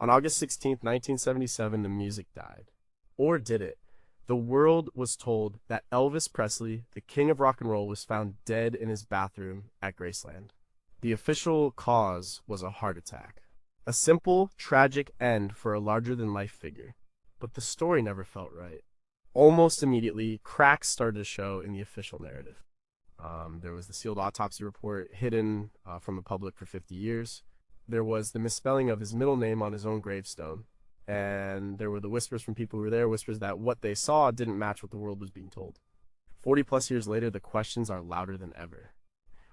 On August 16th, 1977, the music died. Or did it? The world was told that Elvis Presley, the king of rock and roll, was found dead in his bathroom at Graceland. The official cause was a heart attack. A simple, tragic end for a larger-than-life figure. But the story never felt right. Almost immediately, cracks started to show in the official narrative. There was the sealed autopsy report hidden from the public for 50 years. There was the misspelling of his middle name on his own gravestone. And there were the whispers from people who were there, whispers that what they saw didn't match what the world was being told. 40 plus years later, the questions are louder than ever.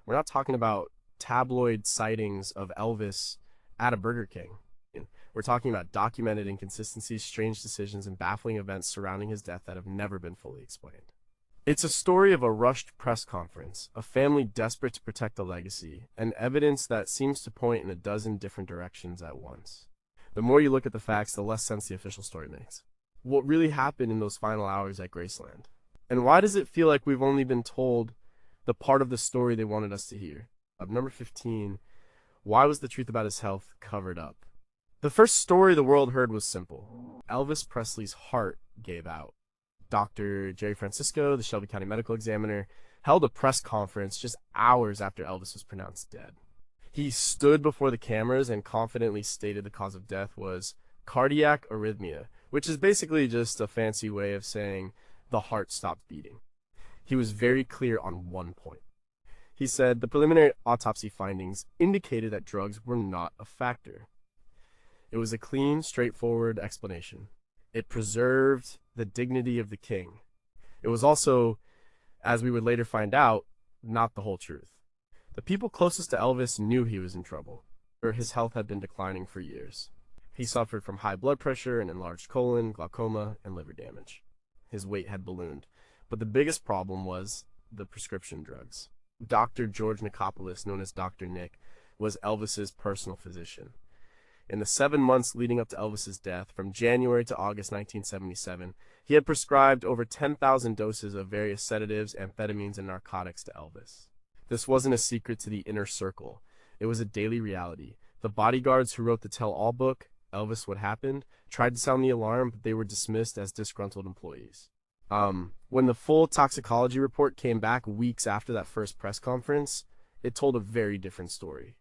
We're not talking about tabloid sightings of Elvis at a Burger King. We're talking about documented inconsistencies, strange decisions, and baffling events surrounding his death that have never been fully explained. It's a story of a rushed press conference, a family desperate to protect a legacy, and evidence that seems to point in a dozen different directions at once. The more you look at the facts, the less sense the official story makes. What really happened in those final hours at Graceland? And why does it feel like we've only been told the part of the story they wanted us to hear? Number 15, why was the truth about his health covered up? The first story the world heard was simple. Elvis Presley's heart gave out. Dr. Jerry Francisco, the Shelby County medical examiner, held a press conference just hours after Elvis was pronounced dead. He stood before the cameras and confidently stated the cause of death was cardiac arrhythmia, which is basically just a fancy way of saying the heart stopped beating. He was very clear on one point. He said the preliminary autopsy findings indicated that drugs were not a factor. It was a clean, straightforward explanation. It preserved the dignity of the king. It was also, as we would later find out, not the whole truth. The people closest to Elvis knew he was in trouble, or his health had been declining for years. He suffered from high blood pressure, an enlarged colon, glaucoma, and liver damage. His weight had ballooned. But the biggest problem was the prescription drugs. Dr. George Nicopolis, known as Dr. Nick, was Elvis's personal physician. In the 7 months leading up to Elvis's death, from January to August 1977, he had prescribed over 10,000 doses of various sedatives, amphetamines, and narcotics to Elvis. This wasn't a secret to the inner circle. It was a daily reality. The bodyguards who wrote the tell-all book, Elvis What Happened, tried to sound the alarm, but they were dismissed as disgruntled employees. When the full toxicology report came back weeks after that first press conference, it told a very different story.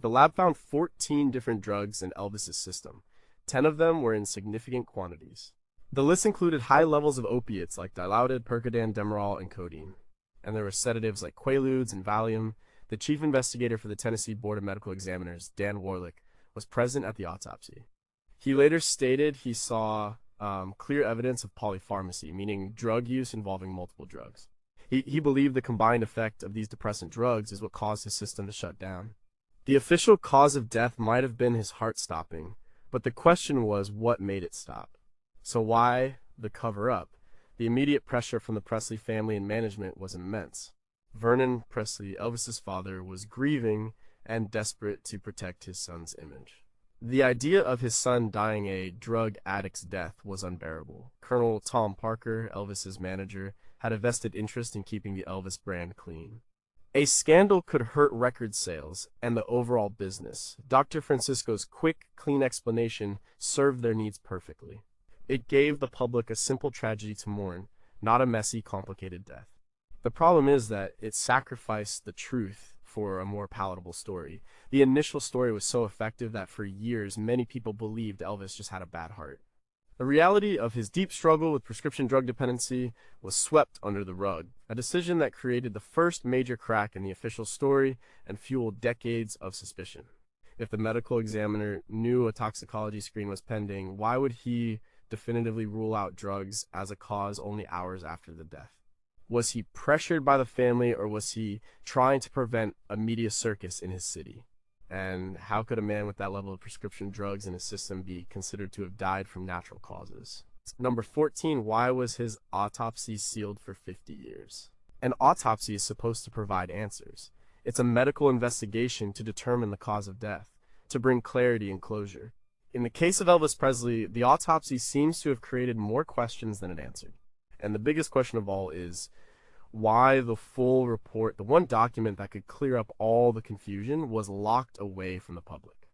The lab found 14 different drugs in Elvis's system. 10 of them were in significant quantities. The list included high levels of opiates like Dilaudid, Percodan, Demerol, and codeine. And there were sedatives like Quaaludes and Valium. The chief investigator for the Tennessee Board of Medical Examiners, Dan Warlick, was present at the autopsy. He later stated he saw clear evidence of polypharmacy, meaning drug use involving multiple drugs. He believed the combined effect of these depressant drugs is what caused his system to shut down. The official cause of death might have been his heart stopping, but the question was what made it stop. So why the cover-up? The immediate pressure from the Presley family and management was immense. Vernon Presley, Elvis's father, was grieving and desperate to protect his son's image. The idea of his son dying a drug addict's death was unbearable. Colonel Tom Parker, Elvis's manager, had a vested interest in keeping the Elvis brand clean. A scandal could hurt record sales and the overall business. Dr. Francisco's quick, clean explanation served their needs perfectly. It gave the public a simple tragedy to mourn, not a messy, complicated death. The problem is that it sacrificed the truth for a more palatable story. The initial story was so effective that for years, many people believed Elvis just had a bad heart. The reality of his deep struggle with prescription drug dependency was swept under the rug, a decision that created the first major crack in the official story and fueled decades of suspicion. If the medical examiner knew a toxicology screen was pending, why would he definitively rule out drugs as a cause only hours after the death? Was he pressured by the family, or was he trying to prevent a media circus in his city? And how could a man with that level of prescription drugs in his system be considered to have died from natural causes? Number 14, why was his autopsy sealed for 50 years? An autopsy is supposed to provide answers. It's a medical investigation to determine the cause of death, to bring clarity and closure. In the case of Elvis Presley, the autopsy seems to have created more questions than it answered. And the biggest question of all is why the full report, the one document that could clear up all the confusion, was locked away from the public.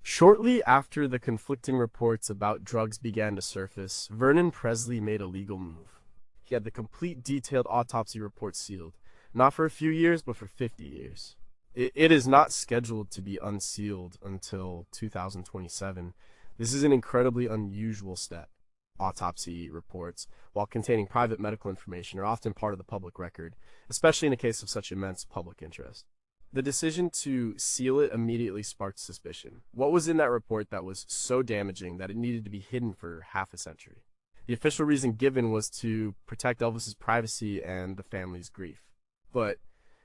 Shortly after the conflicting reports about drugs began to surface, Vernon Presley made a legal move. He had the complete detailed autopsy report sealed, not for a few years, but for 50 years. It is not scheduled to be unsealed until 2027. This is an incredibly unusual step. Autopsy reports, while containing private medical information, are often part of the public record, especially in a case of such immense public interest. The decision to seal it immediately sparked suspicion. What was in that report that was so damaging that it needed to be hidden for half a century? The official reason given was to protect Elvis's privacy and the family's grief. But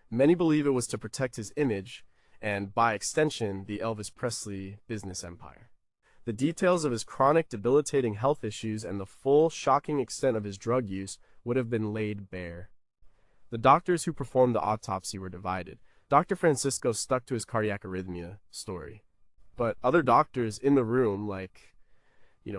many believe it was to protect his image, and by extension, the Elvis Presley business empire. The details of his chronic, debilitating health issues and the full, shocking extent of his drug use would have been laid bare. The doctors who performed the autopsy were divided. Dr. Francisco stuck to his cardiac arrhythmia story. But other doctors in the room, like,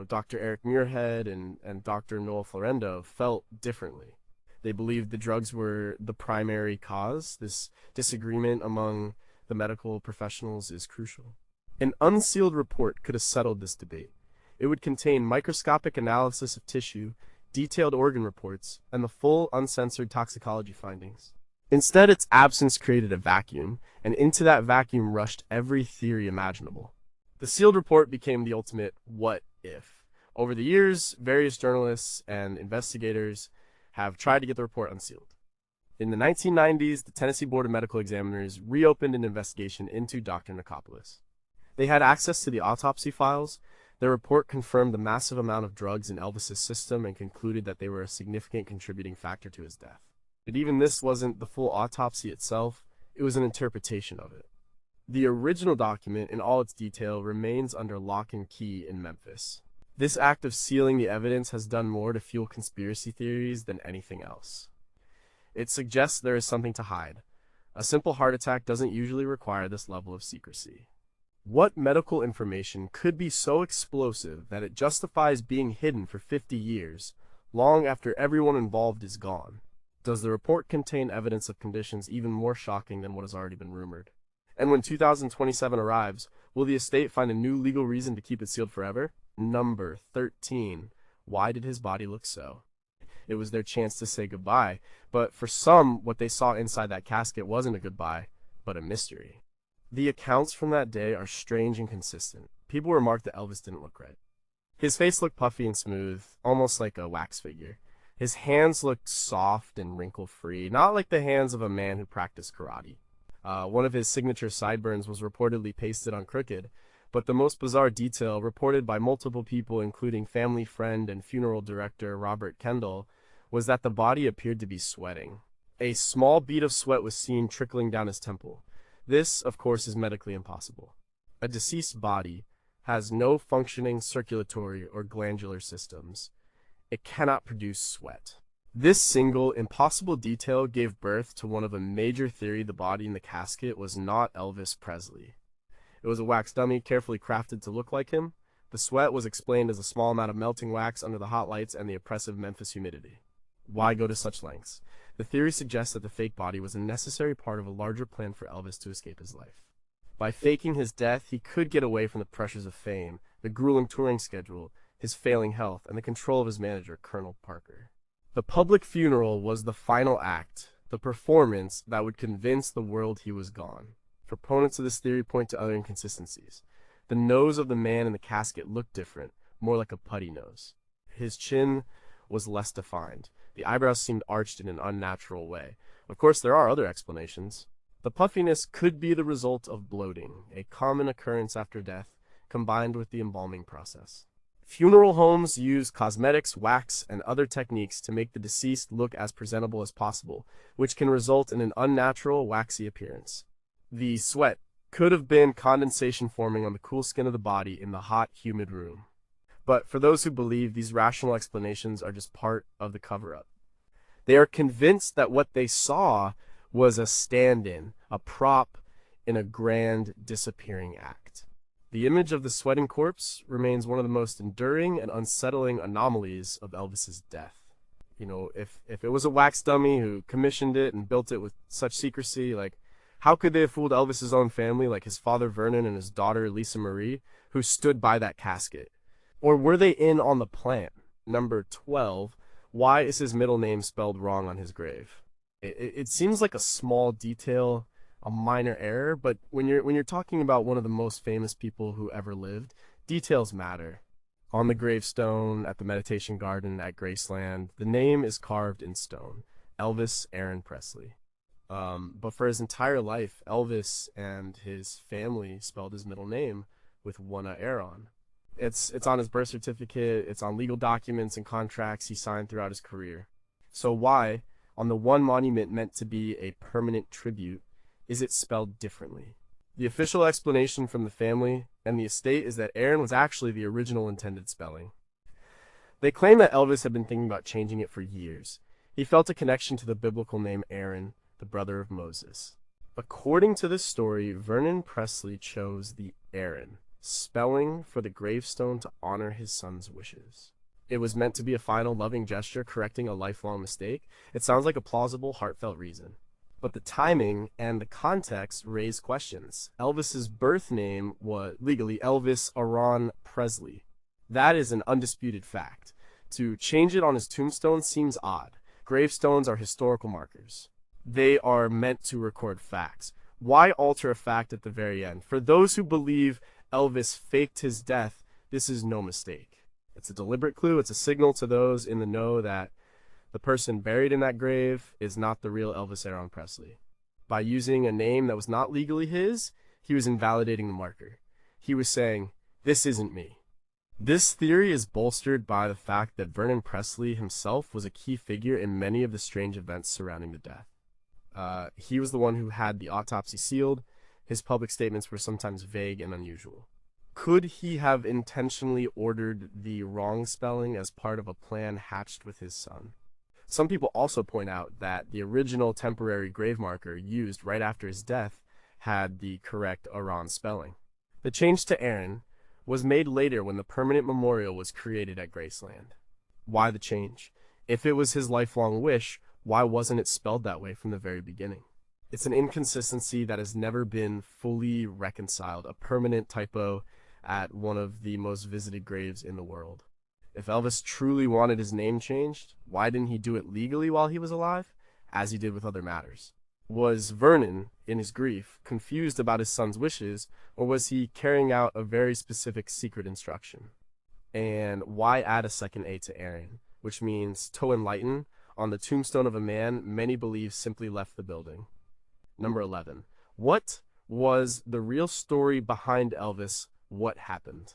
Dr. Eric Muirhead and Dr. Noel Florendo, felt differently. They believed the drugs were the primary cause. This disagreement among the medical professionals is crucial. An unsealed report could have settled this debate. It would contain microscopic analysis of tissue, detailed organ reports, and the full uncensored toxicology findings. Instead, its absence created a vacuum, and into that vacuum rushed every theory imaginable. The sealed report became the ultimate what if. Over the years, various journalists and investigators have tried to get the report unsealed. In the 1990s, the Tennessee Board of Medical Examiners reopened an investigation into Dr. Nicopolis. They had access to the autopsy files. Their report confirmed the massive amount of drugs in Elvis's system and concluded that they were a significant contributing factor to his death. But even this wasn't the full autopsy itself, it was an interpretation of it. The original document, in all its detail, remains under lock and key in Memphis. This act of sealing the evidence has done more to fuel conspiracy theories than anything else. It suggests there is something to hide. A simple heart attack doesn't usually require this level of secrecy. What medical information could be so explosive that it justifies being hidden for 50 years, long after everyone involved is gone? Does the report contain evidence of conditions even more shocking than what has already been rumored? And when 2027 arrives, will the estate find a new legal reason to keep it sealed forever? Number 13. Why did his body look so? It was their chance to say goodbye, but for some, what they saw inside that casket wasn't a goodbye, but a mystery. The accounts from that day are strange and consistent. People remarked that Elvis didn't look right. His face looked puffy and smooth, almost like a wax figure. His hands looked soft and wrinkle-free, not like the hands of a man who practiced karate. One of his signature sideburns was reportedly pasted on crooked, but the most bizarre detail, reported by multiple people including family friend and funeral director Robert Kendall, was that the body appeared to be sweating. A small bead of sweat was seen trickling down his temple. This, of course, is medically impossible. A deceased body has no functioning circulatory or glandular systems. It cannot produce sweat. This single, impossible detail gave birth to one of a major theory: the body in the casket was not Elvis Presley. It was a wax dummy carefully crafted to look like him. The sweat was explained as a small amount of melting wax under the hot lights and the oppressive Memphis humidity. Why go to such lengths? The theory suggests that the fake body was a necessary part of a larger plan for Elvis to escape his life. By faking his death, he could get away from the pressures of fame, the grueling touring schedule, his failing health, and the control of his manager, Colonel Parker. The public funeral was the final act, the performance that would convince the world he was gone. Proponents of this theory point to other inconsistencies. The nose of the man in the casket looked different, more like a putty nose. His chin was less defined. The eyebrows seemed arched in an unnatural way. Of course, there are other explanations. The puffiness could be the result of bloating, a common occurrence after death, combined with the embalming process. Funeral homes use cosmetics, wax, and other techniques to make the deceased look as presentable as possible, which can result in an unnatural, waxy appearance. The sweat could have been condensation forming on the cool skin of the body in the hot, humid room. But for those who believe these rational explanations are just part of the cover-up, they are convinced that what they saw was a stand-in, a prop in a grand disappearing act. The image of the sweating corpse remains one of the most enduring and unsettling anomalies of Elvis's death. If it was a wax dummy who commissioned it and built it with such secrecy, How could they have fooled Elvis's own family, like his father Vernon and his daughter Lisa Marie, who stood by that casket? Or were they in on the plan? Number 12, why is his middle name spelled wrong on his grave? It seems like a small detail, a minor error, but when you're talking about one of the most famous people who ever lived, details matter. On the gravestone at the meditation garden at Graceland, the name is carved in stone, Elvis Aaron Presley. But for his entire life, Elvis and his family spelled his middle name with one R on. It's on his birth certificate, it's on legal documents and contracts he signed throughout his career. So why, on the one monument meant to be a permanent tribute, is it spelled differently? The official explanation from the family and the estate is that Aaron was actually the original intended spelling. They claim that Elvis had been thinking about changing it for years. He felt a connection to the biblical name Aaron, the brother of Moses. According to this story, Vernon Presley chose the Aaron spelling for the gravestone to honor his son's wishes. It was meant to be a final loving gesture correcting a lifelong mistake. It sounds like a plausible, heartfelt reason. But the timing and the context raise questions. Elvis's birth name was legally Elvis Aaron Presley. That is an undisputed fact. To change it on his tombstone seems odd. Gravestones are historical markers. They are meant to record facts. Why alter a fact at the very end? For those who believe Elvis faked his death, this is no mistake. It's a deliberate clue. It's a signal to those in the know that the person buried in that grave is not the real Elvis Aaron Presley. By using a name that was not legally his, he was invalidating the marker. He was saying, "This isn't me." This theory is bolstered by the fact that Vernon Presley himself was a key figure in many of the strange events surrounding the death. He was the one who had the autopsy sealed. His public statements were sometimes vague and unusual. Could he have intentionally ordered the wrong spelling as part of a plan hatched with his son? Some people also point out that the original temporary grave marker used right after his death had the correct Aaron spelling. The change to Aaron was made later when the permanent memorial was created at Graceland. Why the change? If it was his lifelong wish, why wasn't it spelled that way from the very beginning? It's an inconsistency that has never been fully reconciled, a permanent typo at one of the most visited graves in the world. If Elvis truly wanted his name changed, why didn't he do it legally while he was alive, as he did with other matters? Was Vernon, in his grief, confused about his son's wishes, or was he carrying out a very specific secret instruction? And why add a second A to Aaron, which means to enlighten, on the tombstone of a man many believe simply left the building? Number 11. What was the real story behind Elvis? What happened?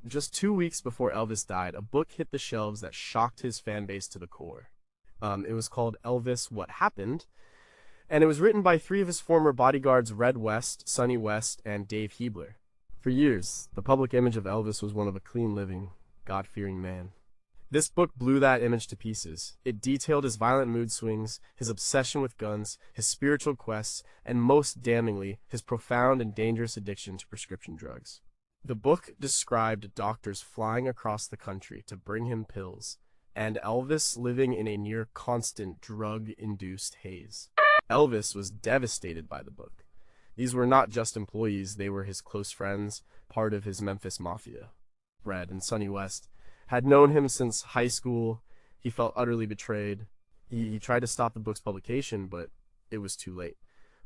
Just 2 weeks before Elvis died, a book hit the shelves that shocked his fan base to the core. It was called Elvis, What Happened? And it was written by 3 of his former bodyguards, Red West, Sonny West, and Dave Hebler. For years, the public image of Elvis was one of a clean-living, God-fearing man. This book blew that image to pieces. It detailed his violent mood swings, his obsession with guns, his spiritual quests, and most damningly, his profound and dangerous addiction to prescription drugs. The book described doctors flying across the country to bring him pills, and Elvis living in a near-constant drug-induced haze. Elvis was devastated by the book. These were not just employees, they were his close friends, part of his Memphis Mafia. Red and Sonny West had known him since high school. He felt utterly betrayed. He tried to stop the book's publication, but it was too late.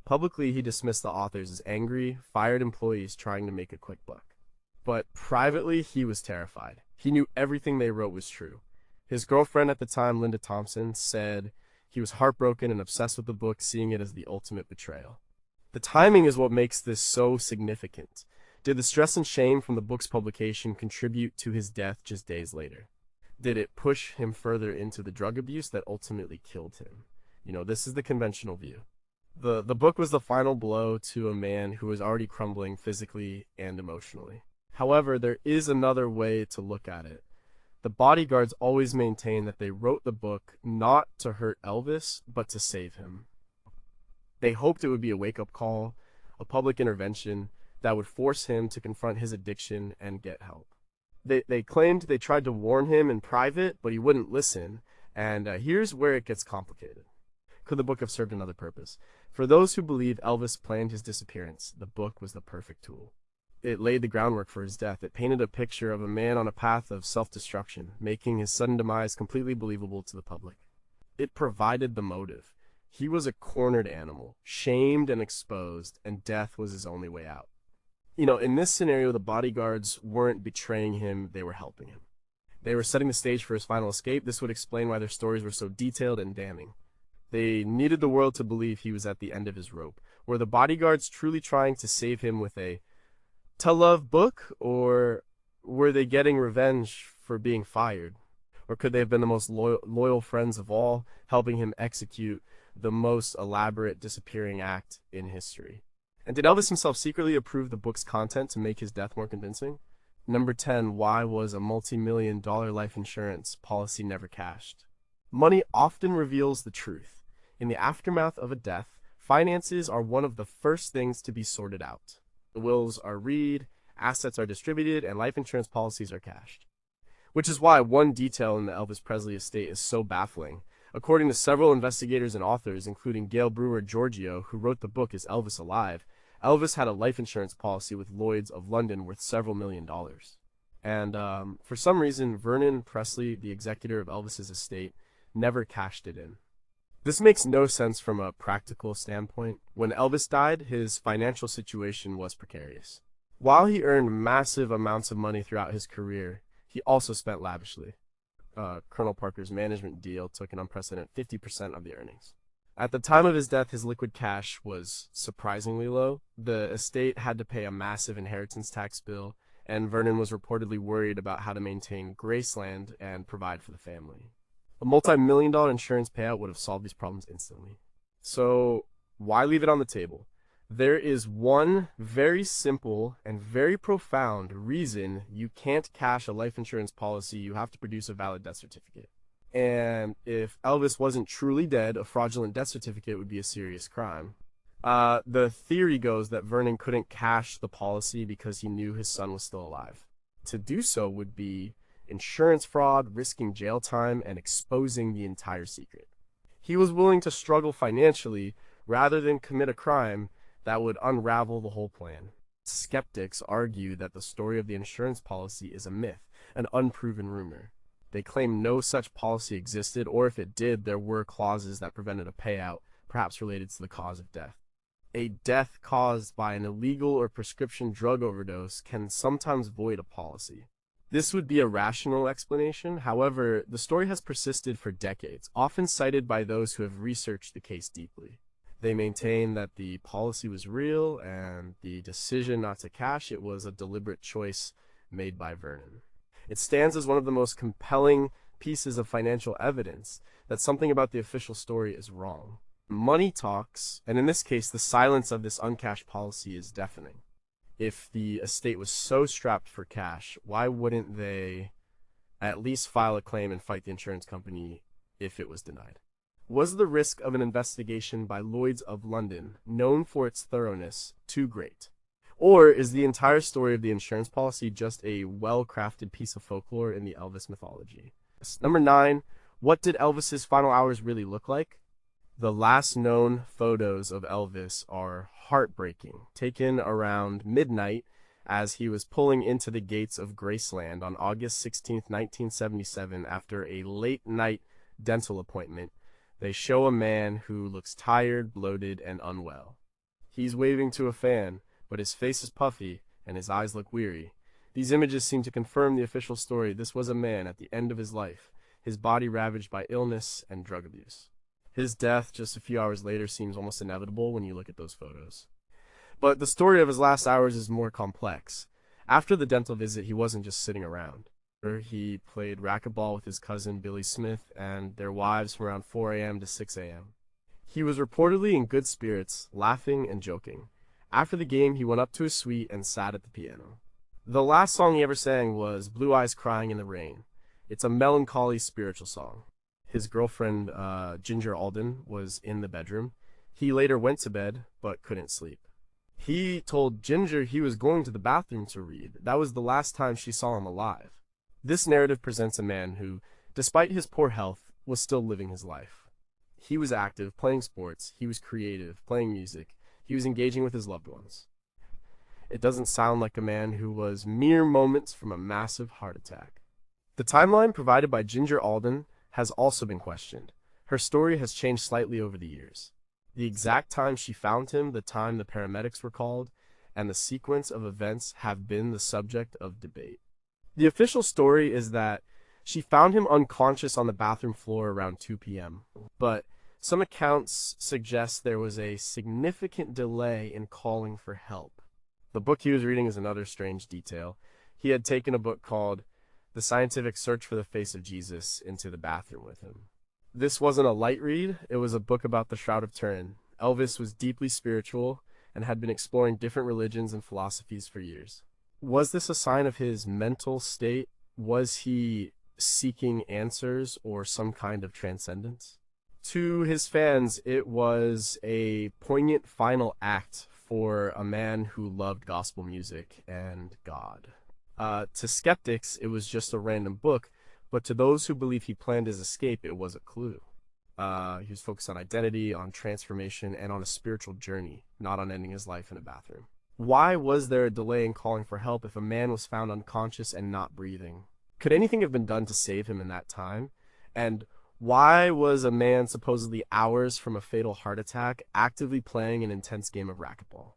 Publicly, he dismissed the authors as angry, fired employees trying to make a quick buck. But privately, he was terrified. He knew everything they wrote was true. His girlfriend at the time, Linda Thompson, said he was heartbroken and obsessed with the book, seeing it as the ultimate betrayal. The timing is what makes this so significant. Did the stress and shame from the book's publication contribute to his death just days later? Did it push him further into the drug abuse that ultimately killed him? This is the conventional view. The book was the final blow to a man who was already crumbling physically and emotionally. However, there is another way to look at it. The bodyguards always maintain that they wrote the book not to hurt Elvis, but to save him. They hoped it would be a wake-up call, a public intervention that would force him to confront his addiction and get help. They claimed they tried to warn him in private, but he wouldn't listen, and here's where it gets complicated. Could the book have served another purpose? For those who believe Elvis planned his disappearance, the book was the perfect tool. It laid the groundwork for his death. It painted a picture of a man on a path of self-destruction, making his sudden demise completely believable to the public. It provided the motive. He was a cornered animal, shamed and exposed, and death was his only way out. In this scenario, the bodyguards weren't betraying him, they were helping him. They were setting the stage for his final escape. This would explain why their stories were so detailed and damning. They needed the world to believe he was at the end of his rope. Were the bodyguards truly trying to save him with a to-love book, or were they getting revenge for being fired? Or could they have been the most loyal friends of all, helping him execute the most elaborate disappearing act in history? And did Elvis himself secretly approve the book's content to make his death more convincing? Number 10, why was a multi-million-dollar life insurance policy never cashed? Money often reveals the truth. In the aftermath of a death, finances are one of the first things to be sorted out. The wills are read, assets are distributed, and life insurance policies are cashed. Which is why one detail in the Elvis Presley estate is so baffling. According to several investigators and authors, including Gail Brewer Giorgio, who wrote the book Is Elvis Alive?, Elvis had a life insurance policy with Lloyd's of London worth several $millions. And for some reason, Vernon Presley, the executor of Elvis's estate, never cashed it in. This makes no sense from a practical standpoint. When Elvis died, his financial situation was precarious. While he earned massive amounts of money throughout his career, he also spent lavishly. Colonel Parker's management deal took an unprecedented 50% of the earnings. At the time of his death, his liquid cash was surprisingly low. The estate had to pay a massive inheritance tax bill, and Vernon was reportedly worried about how to maintain Graceland and provide for the family. A multi-million-dollar insurance payout would have solved these problems instantly. So, why leave it on the table? There is one very simple and very profound reason you can't cash a life insurance policy. You have to produce a valid death certificate. And if Elvis wasn't truly dead, a fraudulent death certificate would be a serious crime. The theory goes that Vernon couldn't cash the policy because he knew his son was still alive. To do so would be insurance fraud, risking jail time, and exposing the entire secret. He was willing to struggle financially rather than commit a crime that would unravel the whole plan. Skeptics argue that the story of the insurance policy is a myth, an unproven rumor. They claim no such policy existed, or if it did, there were clauses that prevented a payout, perhaps related to the cause of death. A death caused by an illegal or prescription drug overdose can sometimes void a policy. This would be a rational explanation. However, the story has persisted for decades, often cited by those who have researched the case deeply. They maintain that the policy was real, and the decision not to cash it was a deliberate choice made by Vernon. It stands as one of the most compelling pieces of financial evidence that something about the official story is wrong. Money talks, and in this case, the silence of this uncashed policy is deafening. If the estate was so strapped for cash, why wouldn't they at least file a claim and fight the insurance company if it was denied? Was the risk of an investigation by Lloyd's of London, known for its thoroughness, too great? Or is the entire story of the insurance policy just a well-crafted piece of folklore in the Elvis mythology? Number 9, what did Elvis's final hours really look like? The last known photos of Elvis are heartbreaking, taken around midnight as he was pulling into the gates of Graceland on August 16, 1977, after a late-night dental appointment. They show a man who looks tired, bloated, and unwell. He's waving to a fan, but his face is puffy and his eyes look weary. These images seem to confirm the official story. This was a man at the end of his life, his body ravaged by illness and drug abuse. His death just a few hours later seems almost inevitable when you look at those photos. But the story of his last hours is more complex. After the dental visit, he wasn't just sitting around. He played racquetball with his cousin Billy Smith and their wives from around 4 a.m. to 6 a.m. He was reportedly in good spirits, laughing and joking. After the game, he went up to his suite and sat at the piano. The last song he ever sang was Blue Eyes Crying in the Rain. It's a melancholy spiritual song. His girlfriend, Ginger Alden, was in the bedroom. He later went to bed, but couldn't sleep. He told Ginger he was going to the bathroom to read. That was the last time she saw him alive. This narrative presents a man who, despite his poor health, was still living his life. He was active, playing sports. He was creative, playing music. He was engaging with his loved ones. It doesn't sound like a man who was mere moments from a massive heart attack. The timeline provided by Ginger Alden has also been questioned. Her story has changed slightly over the years. The exact time she found him, the time the paramedics were called, and the sequence of events have been the subject of debate. The official story is that she found him unconscious on the bathroom floor around 2 p.m., but some accounts suggest there was a significant delay in calling for help. The book he was reading is another strange detail. He had taken a book called The Scientific Search for the Face of Jesus into the bathroom with him. This wasn't a light read, it was a book about the Shroud of Turin. Elvis was deeply spiritual and had been exploring different religions and philosophies for years. Was this a sign of his mental state? Was he seeking answers or some kind of transcendence? To his fans, it was a poignant final act for a man who loved gospel music and God. To skeptics, it was just a random book, but to those who believe he planned his escape, it was a clue. He was focused on identity, on transformation, and on a spiritual journey, not on ending his life in a bathroom. Why was there a delay in calling for help if a man was found unconscious and not breathing? Could anything have been done to save him in that time? And why was a man supposedly hours from a fatal heart attack actively playing an intense game of racquetball?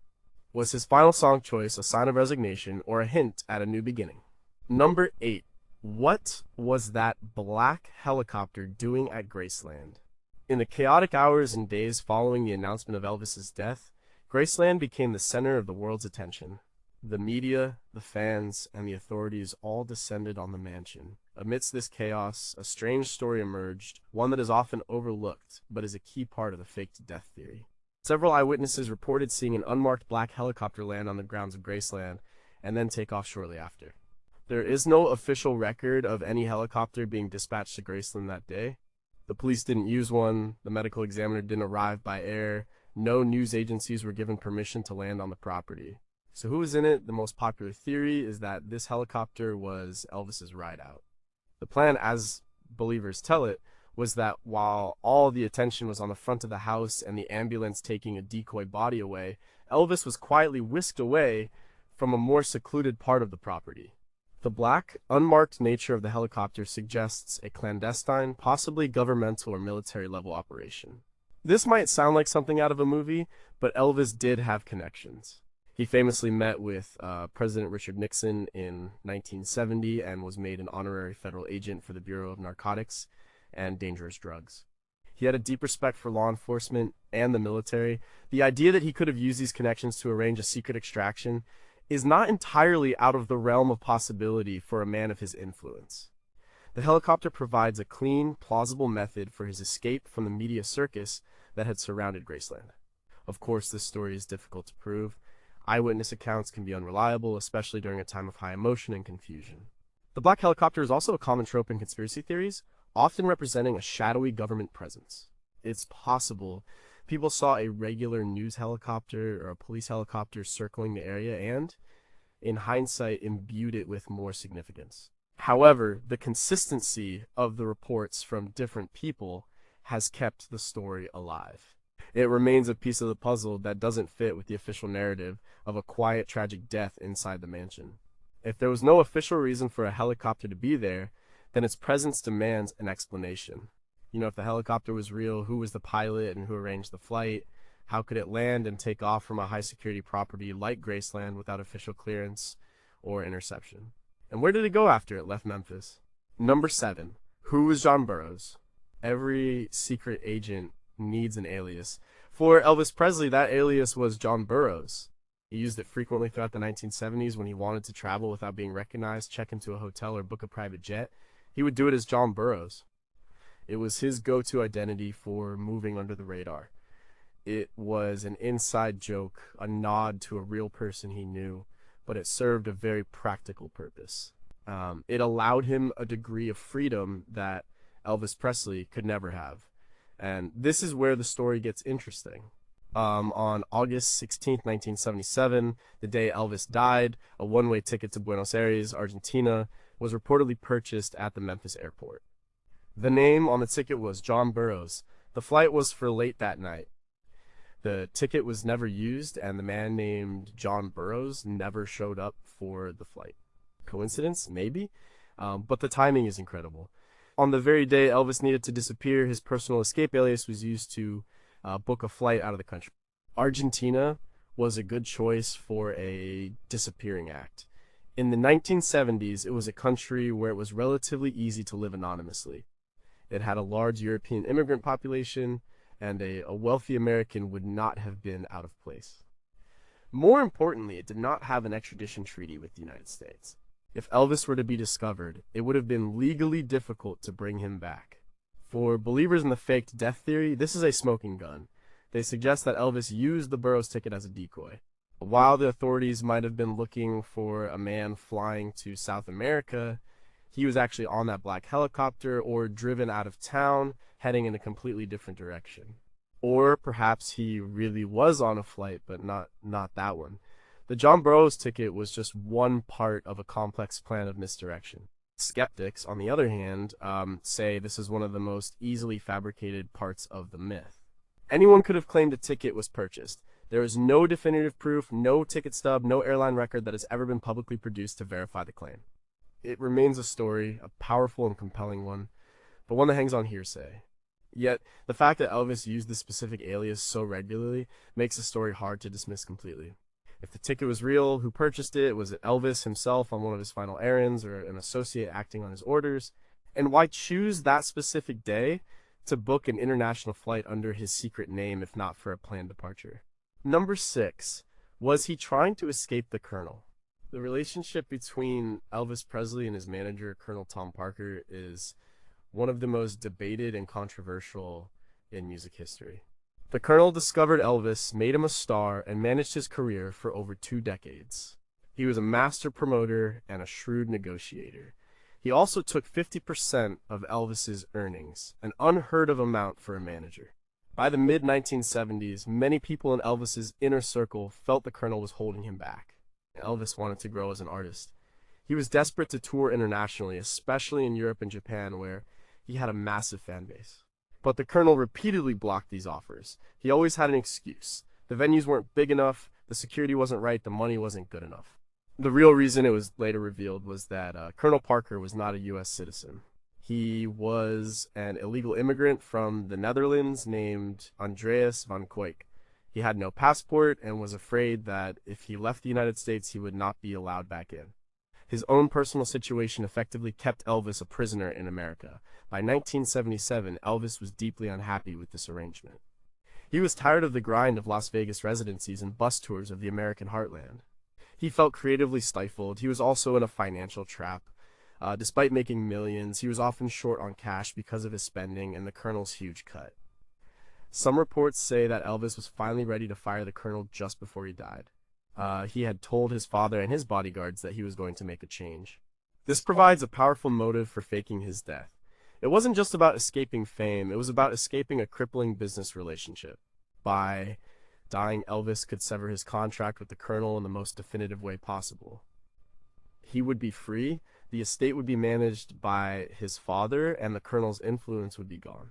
Was his final song choice a sign of resignation or a hint at a new beginning? Number 8. What was that black helicopter doing at Graceland? In the chaotic hours and days following the announcement of Elvis's death, Graceland became the center of the world's attention. The media, the fans, and the authorities all descended on the mansion. Amidst this chaos, a strange story emerged, one that is often overlooked, but is a key part of the faked death theory. Several eyewitnesses reported seeing an unmarked black helicopter land on the grounds of Graceland, and then take off shortly after. There is no official record of any helicopter being dispatched to Graceland that day. The police didn't use one, the medical examiner didn't arrive by air, no news agencies were given permission to land on the property. So who was in it? The most popular theory is that this helicopter was Elvis's ride-out. The plan, as believers tell it, was that while all the attention was on the front of the house and the ambulance taking a decoy body away, Elvis was quietly whisked away from a more secluded part of the property. The black, unmarked nature of the helicopter suggests a clandestine, possibly governmental or military-level operation. This might sound like something out of a movie, but Elvis did have connections. He famously met with President Richard Nixon in 1970 and was made an honorary federal agent for the Bureau of Narcotics and Dangerous Drugs. He had a deep respect for law enforcement and the military. The idea that he could have used these connections to arrange a secret extraction is not entirely out of the realm of possibility for a man of his influence. The helicopter provides a clean, plausible method for his escape from the media circus that had surrounded Graceland. Of course, this story is difficult to prove. Eyewitness accounts can be unreliable, especially during a time of high emotion and confusion. The black helicopter is also a common trope in conspiracy theories, often representing a shadowy government presence. It's possible people saw a regular news helicopter or a police helicopter circling the area and, in hindsight, imbued it with more significance. However, the consistency of the reports from different people has kept the story alive. It remains a piece of the puzzle that doesn't fit with the official narrative of a quiet, tragic death inside the mansion. If there was no official reason for a helicopter to be there, then its presence demands an explanation. If the helicopter was real, who was the pilot and who arranged the flight? How could it land and take off from a high-security property like Graceland without official clearance or interception? And where did it go after it left Memphis? Number 7. Who was John Burroughs? Every secret agent needs an alias. For Elvis Presley, that alias was John Burroughs. He used it frequently throughout the 1970s when he wanted to travel without being recognized, check into a hotel, or book a private jet. He would do it as John Burroughs. It was his go-to identity for moving under the radar. It was an inside joke, a nod to a real person he knew, but it served a very practical purpose. It allowed him a degree of freedom that Elvis Presley could never have. And this is where the story gets interesting. On August 16th, 1977, the day Elvis died, a one-way ticket to Buenos Aires, Argentina, was reportedly purchased at the Memphis airport. The name on the ticket was John Burroughs, The flight was for late that night. The ticket was never used, and the man named John Burroughs never showed up for the flight. Coincidence? Maybe. But the timing is incredible. On the very day Elvis needed to disappear, his personal escape alias was used to book a flight out of the country. Argentina was a good choice for a disappearing act. In the 1970s, it was a country where it was relatively easy to live anonymously. It had a large European immigrant population, and a wealthy American would not have been out of place. More importantly, it did not have an extradition treaty with the United States. If Elvis were to be discovered, it would have been legally difficult to bring him back. For believers in the faked death theory, this is a smoking gun. They suggest that Elvis used the Burroughs ticket as a decoy. While the authorities might have been looking for a man flying to South America, he was actually on that black helicopter or driven out of town, heading in a completely different direction. Or perhaps he really was on a flight, but not that one. The John Burroughs ticket was just one part of a complex plan of misdirection. Skeptics, on the other hand, say this is one of the most easily fabricated parts of the myth. Anyone could have claimed a ticket was purchased. There is no definitive proof, no ticket stub, no airline record that has ever been publicly produced to verify the claim. It remains a story, a powerful and compelling one, but one that hangs on hearsay. Yet, the fact that Elvis used this specific alias so regularly makes the story hard to dismiss completely. If the ticket was real, who purchased it? Was it Elvis himself on one of his final errands, or an associate acting on his orders? And why choose that specific day to book an international flight under his secret name if not for a planned departure? Number 6. Was he trying to escape the Colonel? The relationship between Elvis Presley and his manager, Colonel Tom Parker, is one of the most debated and controversial in music history. The Colonel discovered Elvis, made him a star, and managed his career for over 2 decades. He was a master promoter and a shrewd negotiator. He also took 50% of Elvis's earnings, an unheard of amount for a manager. By the mid-1970s, many people in Elvis's inner circle felt the Colonel was holding him back. Elvis wanted to grow as an artist. He was desperate to tour internationally, especially in Europe and Japan, where he had a massive fan base. But the Colonel repeatedly blocked these offers. He always had an excuse. The venues weren't big enough, the security wasn't right, the money wasn't good enough. The real reason it was later revealed was that Colonel Parker was not a U.S. citizen. He was an illegal immigrant from the Netherlands named Andreas van Koyk. He had no passport and was afraid that if he left the United States, he would not be allowed back in. His own personal situation effectively kept Elvis a prisoner in America. By 1977, Elvis was deeply unhappy with this arrangement. He was tired of the grind of Las Vegas residencies and bus tours of the American heartland. He felt creatively stifled. He was also in a financial trap. Despite making millions, he was often short on cash because of his spending and the Colonel's huge cut. Some reports say that Elvis was finally ready to fire the Colonel just before he died. He had told his father and his bodyguards that he was going to make a change. This provides a powerful motive for faking his death. It wasn't just about escaping fame, it was about escaping a crippling business relationship. By dying, Elvis could sever his contract with the Colonel in the most definitive way possible. He would be free, the estate would be managed by his father, and the Colonel's influence would be gone.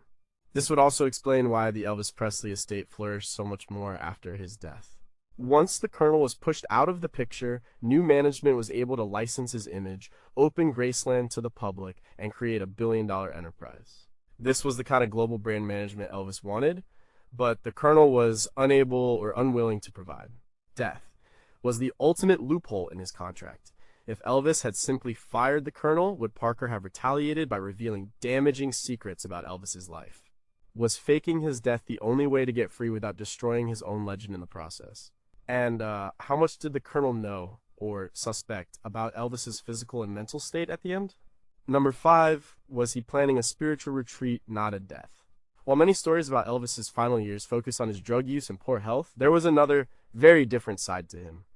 This would also explain why the Elvis Presley estate flourished so much more after his death. Once the Colonel was pushed out of the picture, new management was able to license his image, open Graceland to the public, and create a billion-dollar enterprise. This was the kind of global brand management Elvis wanted, but the Colonel was unable or unwilling to provide. Death was the ultimate loophole in his contract. If Elvis had simply fired the Colonel, would Parker have retaliated by revealing damaging secrets about Elvis's life? Was faking his death the only way to get free without destroying his own legend in the process? And how much did the Colonel know, or suspect, about Elvis's physical and mental state at the end? Number 5, was he planning a spiritual retreat, not a death? While many stories about Elvis's final years focus on his drug use and poor health, there was another, very different side to him.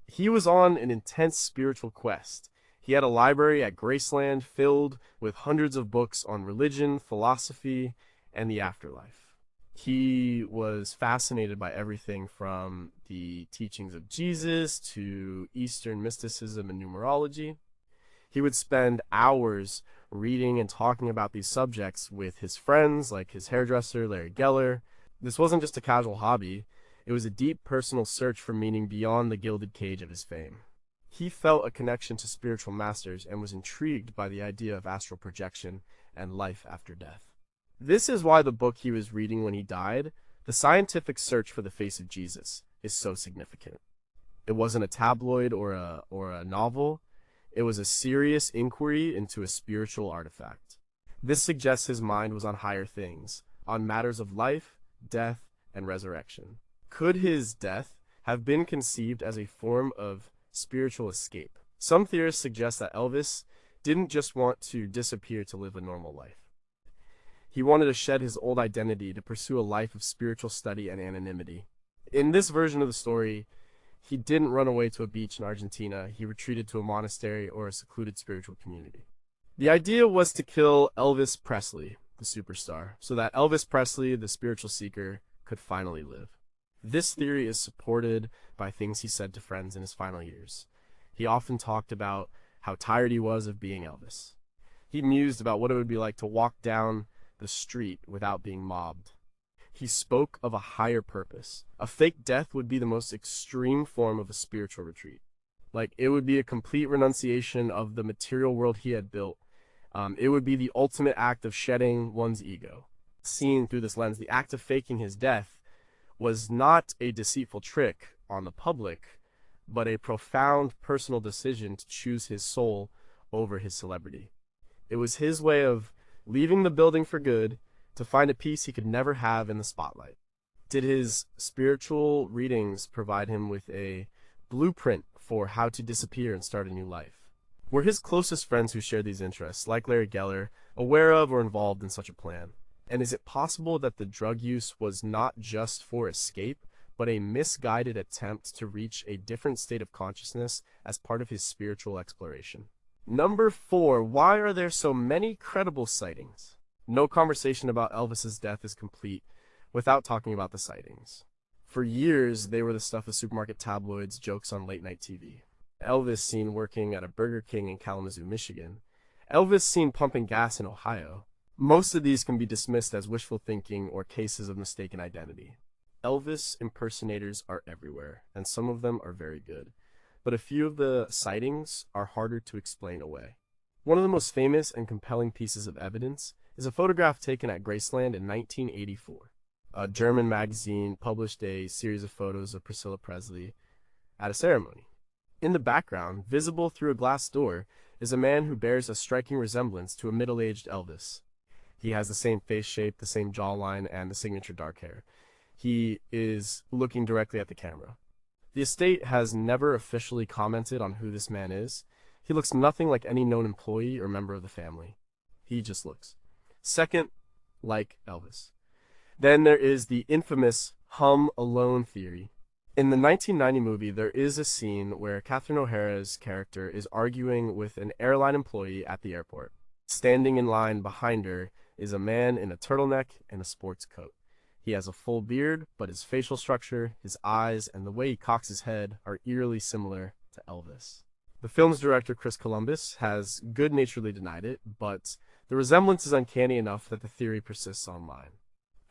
He was on an intense spiritual quest. He had a library at Graceland filled with hundreds of books on religion, philosophy, and the afterlife. He was fascinated by everything from the teachings of Jesus to Eastern mysticism and numerology. He would spend hours reading and talking about these subjects with his friends, like his hairdresser, Larry Geller. This wasn't just a casual hobby, it was a deep personal search for meaning beyond the gilded cage of his fame. He felt a connection to spiritual masters and was intrigued by the idea of astral projection and life after death. This is why the book he was reading when he died, The Scientific Search for the Face of Jesus, is so significant. It wasn't a tabloid or a novel. It was a serious inquiry into a spiritual artifact. This suggests his mind was on higher things, on matters of life, death, and resurrection. Could his death have been conceived as a form of spiritual escape? Some theorists suggest that Elvis didn't just want to disappear to live a normal life. He wanted to shed his old identity to pursue a life of spiritual study and anonymity. In this version of the story, he didn't run away to a beach in Argentina. He retreated to a monastery or a secluded spiritual community. The idea was to kill Elvis Presley, the superstar, so that Elvis Presley, the spiritual seeker, could finally live. This theory is supported by things he said to friends in his final years. He often talked about how tired he was of being Elvis. He mused about what it would be like to walk down the street without being mobbed. He spoke of a higher purpose. A fake death would be the most extreme form of a spiritual retreat. Like, it would be a complete renunciation of the material world he had built. It would be the ultimate act of shedding one's ego. Seen through this lens, the act of faking his death was not a deceitful trick on the public, but a profound personal decision to choose his soul over his celebrity. It was his way of leaving the building for good to find a peace he could never have in the spotlight. Did his spiritual readings provide him with a blueprint for how to disappear and start a new life? Were his closest friends who shared these interests, like Larry Geller, aware of or involved in such a plan? And is it possible that the drug use was not just for escape, but a misguided attempt to reach a different state of consciousness as part of his spiritual exploration? Number 4, why are there so many credible sightings? No conversation about Elvis's death is complete without talking about the sightings. For years, they were the stuff of supermarket tabloids, jokes on late-night TV. Elvis seen working at a Burger King in Kalamazoo, Michigan. Elvis seen pumping gas in Ohio. Most of these can be dismissed as wishful thinking or cases of mistaken identity. Elvis impersonators are everywhere, and some of them are very good. But a few of the sightings are harder to explain away. One of the most famous and compelling pieces of evidence is a photograph taken at Graceland in 1984. A German magazine published a series of photos of Priscilla Presley at a ceremony. In the background, visible through a glass door, is a man who bears a striking resemblance to a middle-aged Elvis. He has the same face shape, the same jawline, and the signature dark hair. He is looking directly at the camera. The estate has never officially commented on who this man is. He looks nothing like any known employee or member of the family. He just looks. Second, like Elvis. Then there is the infamous Home Alone theory. In the 1990 movie, there is a scene where Catherine O'Hara's character is arguing with an airline employee at the airport. Standing in line behind her is a man in a turtleneck and a sports coat. He has a full beard, but his facial structure, his eyes, and the way he cocks his head are eerily similar to Elvis. The film's director, Chris Columbus, has good-naturedly denied it, but the resemblance is uncanny enough that the theory persists online.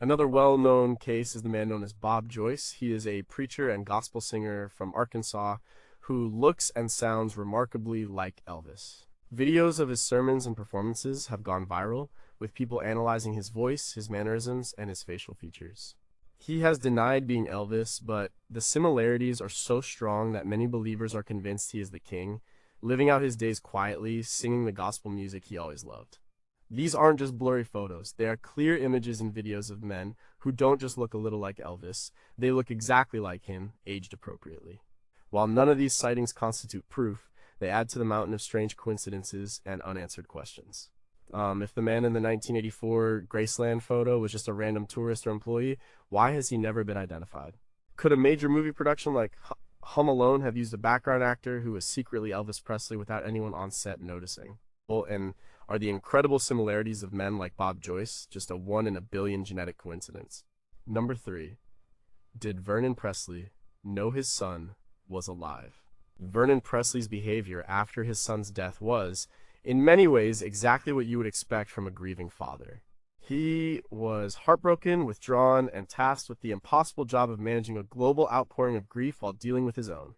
Another well-known case is the man known as Bob Joyce. He is a preacher and gospel singer from Arkansas who looks and sounds remarkably like Elvis. Videos of his sermons and performances have gone viral, with people analyzing his voice, his mannerisms, and his facial features. He has denied being Elvis, but the similarities are so strong that many believers are convinced he is the king, living out his days quietly, singing the gospel music he always loved. These aren't just blurry photos. They are clear images and videos of men who don't just look a little like Elvis. They look exactly like him, aged appropriately. While none of these sightings constitute proof, they add to the mountain of strange coincidences and unanswered questions. If the man in the 1984 Graceland photo was just a random tourist or employee, why has he never been identified? Could a major movie production like Home Alone have used a background actor who was secretly Elvis Presley without anyone on set noticing? Well, and are the incredible similarities of men like Bob Joyce just a 1 in a billion genetic coincidence? Number 3. Did Vernon Presley know his son was alive? Vernon Presley's behavior after his son's death was, in many ways, exactly what you would expect from a grieving father. He was heartbroken, withdrawn, and tasked with the impossible job of managing a global outpouring of grief while dealing with his own.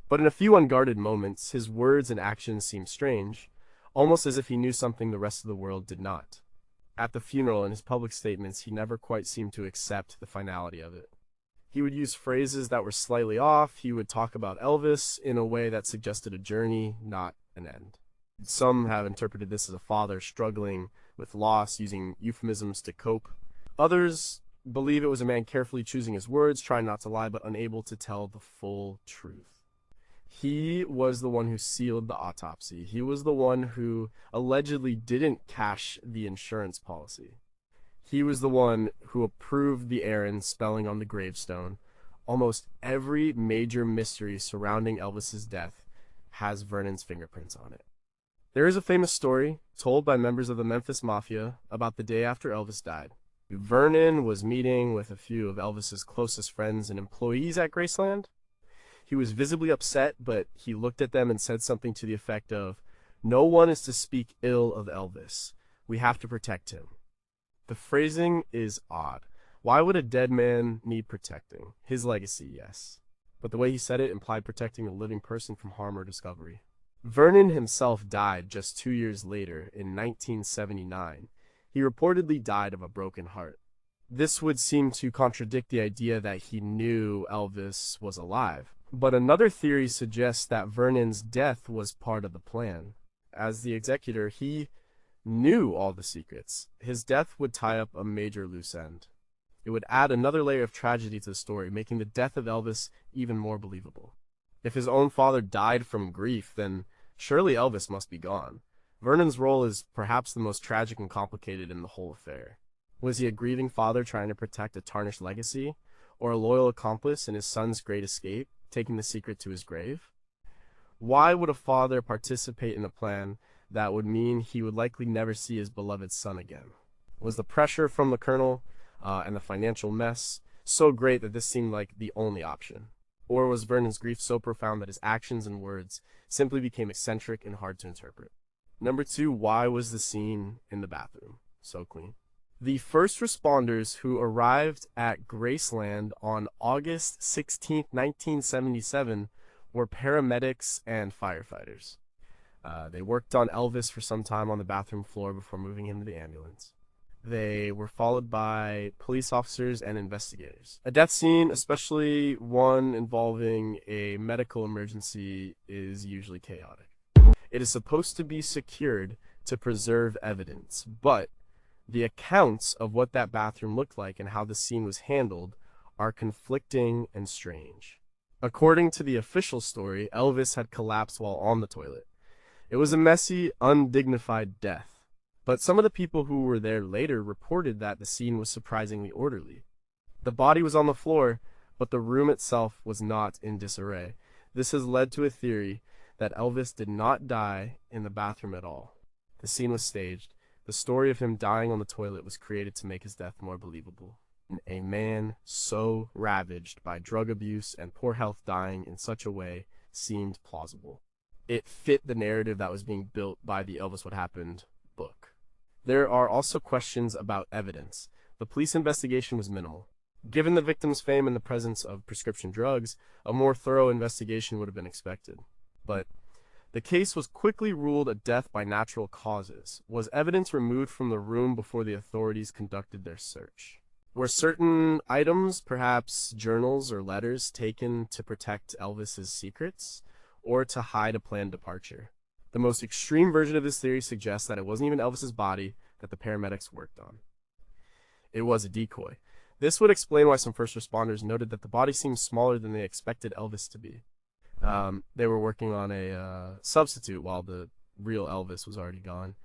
But in a few unguarded moments, his words and actions seemed strange, almost as if he knew something the rest of the world did not. At the funeral and his public statements, he never quite seemed to accept the finality of it. He would use phrases that were slightly off. He would talk about Elvis in a way that suggested a journey, not an end. Some have interpreted this as a father struggling with loss, using euphemisms to cope. Others believe it was a man carefully choosing his words, trying not to lie, but unable to tell the full truth. He was the one who sealed the autopsy. He was the one who allegedly didn't cash the insurance policy. He was the one who approved the errand spelling on the gravestone. Almost every major mystery surrounding Elvis's death has Vernon's fingerprints on it. There is a famous story told by members of the Memphis Mafia about the day after Elvis died. Vernon was meeting with a few of Elvis's closest friends and employees at Graceland. He was visibly upset, but he looked at them and said something to the effect of, "No one is to speak ill of Elvis. We have to protect him." The phrasing is odd. Why would a dead man need protecting? His legacy, yes. But the way he said it implied protecting a living person from harm or discovery. Vernon himself died just 2 years later, in 1979. He reportedly died of a broken heart. This would seem to contradict the idea that he knew Elvis was alive. But another theory suggests that Vernon's death was part of the plan. As the executor, he knew all the secrets. His death would tie up a major loose end. It would add another layer of tragedy to the story, making the death of Elvis even more believable. If his own father died from grief, then surely Elvis must be gone. Vernon's role is perhaps the most tragic and complicated in the whole affair. Was he a grieving father trying to protect a tarnished legacy, or a loyal accomplice in his son's great escape, taking the secret to his grave? Why would a father participate in a plan that would mean he would likely never see his beloved son again? Was the pressure from the colonel and the financial mess so great that this seemed like the only option? Or was Vernon's grief so profound that his actions and words simply became eccentric and hard to interpret? Number 2, why was the scene in the bathroom so clean? The first responders who arrived at Graceland on August 16, 1977 were paramedics and firefighters. They worked on Elvis for some time on the bathroom floor before moving him to the ambulance. They were followed by police officers and investigators. A death scene, especially one involving a medical emergency, is usually chaotic. It is supposed to be secured to preserve evidence, but the accounts of what that bathroom looked like and how the scene was handled are conflicting and strange. According to the official story, Elvis had collapsed while on the toilet. It was a messy, undignified death. But some of the people who were there later reported that the scene was surprisingly orderly. The body was on the floor, but the room itself was not in disarray. This has led to a theory that Elvis did not die in the bathroom at all. The scene was staged. The story of him dying on the toilet was created to make his death more believable. A man so ravaged by drug abuse and poor health dying in such a way seemed plausible. It fit the narrative that was being built by the Elvis What Happened book. There are also questions about evidence. The police investigation was minimal. Given the victim's fame and the presence of prescription drugs, a more thorough investigation would have been expected. But the case was quickly ruled a death by natural causes. Was evidence removed from the room before the authorities conducted their search? Were certain items, perhaps journals or letters, taken to protect Elvis's secrets, or to hide a planned departure? The most extreme version of this theory suggests that it wasn't even Elvis's body that the paramedics worked on. It was a decoy. This would explain why some first responders noted that the body seemed smaller than they expected Elvis to be. They were working on a substitute while the real Elvis was already gone.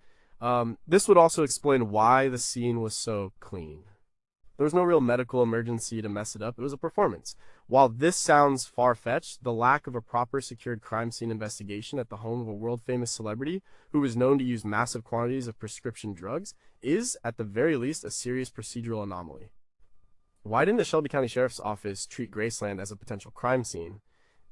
This would also explain why the scene was so clean. There was no real medical emergency to mess it up. It was a performance. While this sounds far-fetched, the lack of a proper secured crime scene investigation at the home of a world-famous celebrity who was known to use massive quantities of prescription drugs is, at the very least, a serious procedural anomaly. Why didn't the Shelby County Sheriff's Office treat Graceland as a potential crime scene?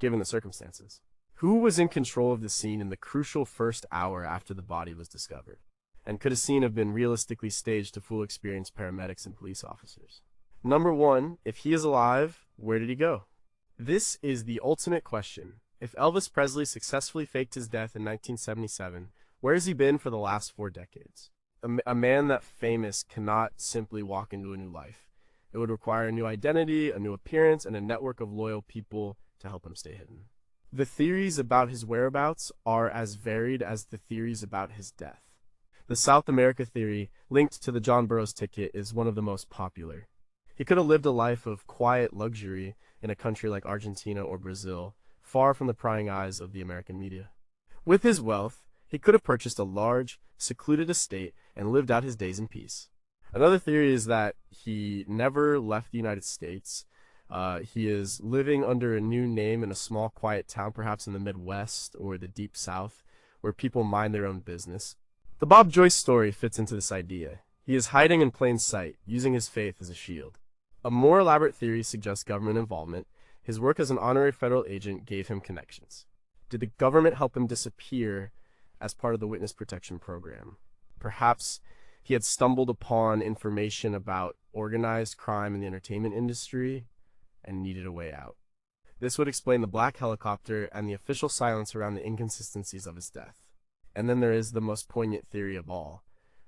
given the circumstances. Who was in control of the scene in the crucial first hour after the body was discovered? And could a scene have been realistically staged to fool experienced paramedics and police officers? Number 1, if he is alive, where did he go? This is the ultimate question. If Elvis Presley successfully faked his death in 1977, where has he been for the last 4 decades? A man that famous cannot simply walk into a new life. It would require a new identity, a new appearance, and a network of loyal people to help him stay hidden. The theories about his whereabouts are as varied as the theories about his death. The South America theory, linked to the John Burroughs ticket, is one of the most popular. He could have lived a life of quiet luxury in a country like Argentina or Brazil, far from the prying eyes of the American media. With his wealth, he could have purchased a large, secluded estate and lived out his days in peace. Another theory is that he never left the United States. He is living under a new name in a small, quiet town, perhaps in the Midwest or the Deep South, where people mind their own business. The Bob Joyce story fits into this idea. He is hiding in plain sight, using his faith as a shield. A more elaborate theory suggests government involvement. His work as an honorary federal agent gave him connections. Did the government help him disappear as part of the witness protection program? Perhaps he had stumbled upon information about organized crime in the entertainment industry and needed a way out. This would explain the black helicopter and the official silence around the inconsistencies of his death. And then there is the most poignant theory of all,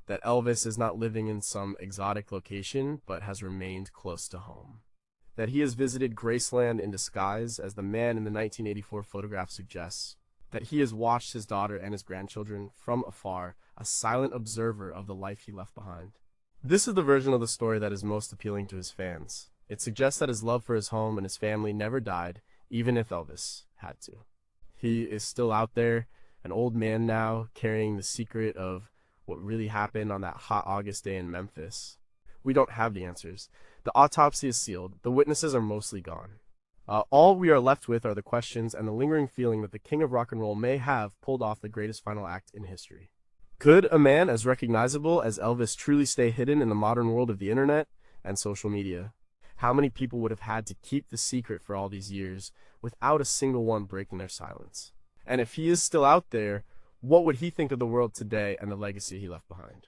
that Elvis is not living in some exotic location, but has remained close to home. That he has visited Graceland in disguise, as the man in the 1984 photograph suggests. That he has watched his daughter and his grandchildren from afar, a silent observer of the life he left behind. This is the version of the story that is most appealing to his fans. It suggests that his love for his home and his family never died, even if Elvis had to. He is still out there, an old man now, carrying the secret of what really happened on that hot August day in Memphis. We don't have the answers. The autopsy is sealed. The witnesses are mostly gone. All we are left with are the questions and the lingering feeling that the king of rock and roll may have pulled off the greatest final act in history. Could a man as recognizable as Elvis truly stay hidden in the modern world of the internet and social media? How many people would have had to keep the secret for all these years without a single one breaking their silence? And if he is still out there, what would he think of the world today and the legacy he left behind?